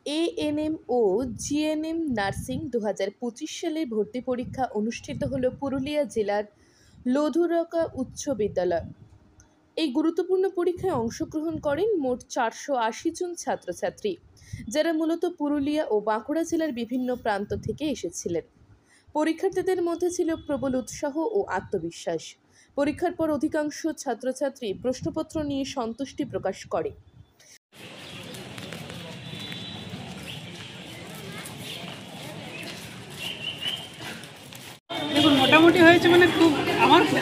ANM ও GNM nursing 2025 সালে ভর্তি পরীক্ষা অনুষ্ঠিত হলো পুরুলিয়া জেলার লধুরকা উচ্চ বিদ্যালয়। এই গুরুত্বপূর্ণ পরীক্ষায় অংশগ্রহণ করেন মোট 480 জন ছাত্রছাত্রী, যারা মূলত পুরুলিয়া ও বাঁকুড়া জেলার বিভিন্ন প্রান্ত থেকে এসেছিলেন। পরীক্ষার্থীদের মধ্যে ছিল প্রবল উৎসাহ ও আত্মবিশ্বাস। পরীক্ষার পর অধিকাংশ ছাত্রছাত্রী প্রশ্নপত্র নিয়ে সন্তুষ্টি প্রকাশ করে। দেখুন, মোটামুটি হয়েছে, মানে খুব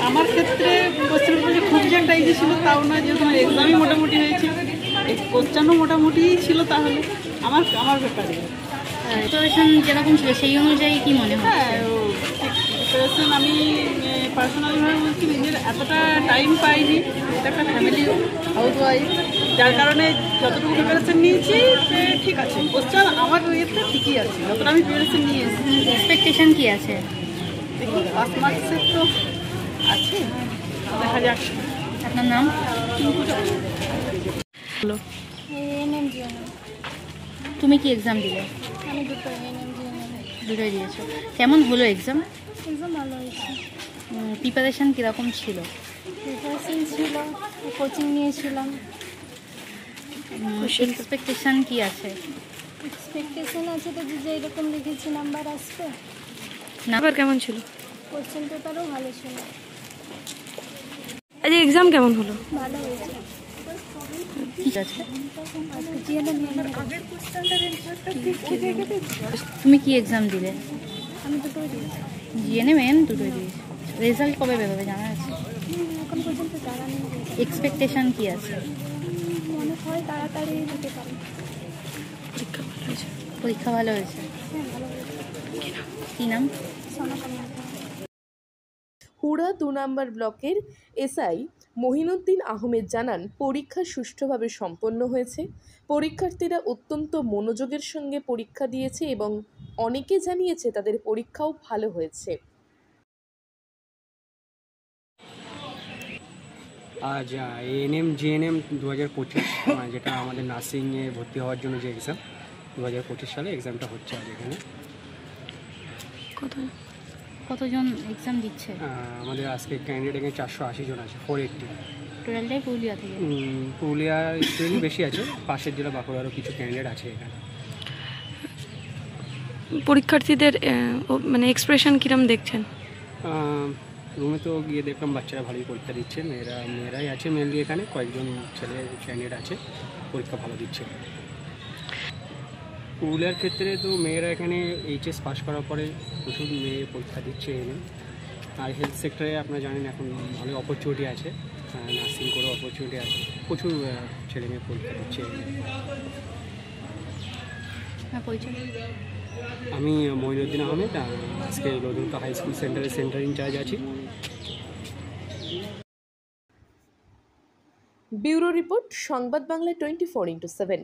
আমার ক্ষেত্রে কোশ্চেন পেপার খুব যে একটা ইজি ছিল তাও না, যেহেতু আমার এক্সামই মোটামুটি হয়েছে, এই কোশ্চেনও মোটামুটি ছিল, তাহলে আমার ব্যাপারে প্রিপারেশন যেরকম ছিল সেই অনুযায়ী কি মনে হয়? হ্যাঁ, প্রিপারেশন আমি পার্সোনালিভাবে বলছি, নিজের এতটা টাইম পাইনি, এটা একটা ফ্যামিলি হাউসওয়াইফ, যার কারণে যতটুকু প্রিপারেশন নিয়েছি ঠিক আছে। কোশ্চেন আমার ইয়েতে ঠিকই আছে, যতটা আমি প্রিপারেশন নিয়ে এসেছি। এক্সপেকটেশন কি আছে? দেখুন, পাস মার্কসের তো আছে, দেখা যাক। আপনার নাম? হলো তুমি কি এক্সাম দিলে? আমি দুটোই দিয়েছো। কেমন হলো এক্সাম? এক্সাম ভালো হয়েছে। প্রিপারেশন কীরকম ছিল? প্রিপারেশন ছিল, কোচিং নিয়েছিলাম। এক্সপেকটেশন কি আছে? এক্সপেকটেশন আছে তো যে এরকম লিখেছি নাম্বার আসবে। নাম্বার কেমন ছিল? কোশ্চেন পেপারও ভালো ছিল। আজ এক্সাম কেমন হলো? ভালো হয়েছে। ঠিক আছে। আমি তুমি কি এক্সাম দিলে? দুটোই দিয়েছি। জিএনএম দুটোই দিয়েছি। রেজাল্ট কবে বেরোবে জানা আছে? এখন পর্যন্ত জানা নেই। এক্সপেকটেশন কি আছে? মনে হয় তাড়াতাড়ি দিতে পারি। পরীক্ষা ভালো হয়েছে? হ্যাঁ, ভালো হয়েছে। কী নাম? হুড়া 2 নম্বর ব্লকের এসআই মহিনুদ্দিন আহমেদ জানান, পরীক্ষা সুষ্ঠুভাবে সম্পন্ন হয়েছে। পরীক্ষার্থীরা অত্যন্ত মনোযোগের সঙ্গে পরীক্ষা দিয়েছে এবং অনেকে জানিয়েছে তাদের পরীক্ষাও ভালো হয়েছে। আজ এএনএম জিএনএম 2025, যেটা আমাদের নার্সিংয়ে ভর্তি হওয়ার জন্য যে এক্সাম, 2025 সালে এক্সামটা হচ্ছে আজ এখানে। কতজন এক্সাম দিচ্ছে? আমাদের আজকে ক্যান্ডিডেট এখানে 480 জন আছে, 480। টোটালটাই পুরুলিয়া থেকে? পুরুলিয়ার একটু বেশি আছে, পাশের জেলা বাঁকুড়ারও কিছু ক্যান্ডিডেট আছে এখানে। পরীক্ষার্থীদের মানে এক্সপ্রেশন কিরম দেখছেন? রুমে তো গিয়ে দেখলাম বাচ্চারা ভালোই পরীক্ষা দিচ্ছে, মেয়েরাই আছে মেনলি, এখানে কয়েকজন ছেলে ক্যান্ডিডেট আছে, পরীক্ষা ভালো দিচ্ছে। পুরুলিয়ার ক্ষেত্রে তো মেয়েরা এখানে এইচএস পাস করার পরে প্রচুর মেয়ে পরীক্ষা দিচ্ছে এখানে। আর হেলথ সেক্টরে আপনারা জানেন এখন ভালো অপরচুনিটি আছে, নার্সিং করে অপরচুনিটি আছে, প্রচুর ছেলে মেয়ে পরীক্ষা দিচ্ছে এখানে। আমি মঈনুদ্দিন আহমেদ, আজকে লধুরকা হাই স্কুল সেন্টারের সেন্টার ইনচার্জ আছি। ব্যুরো রিপোর্ট, সংবাদ বাংলা 24x7।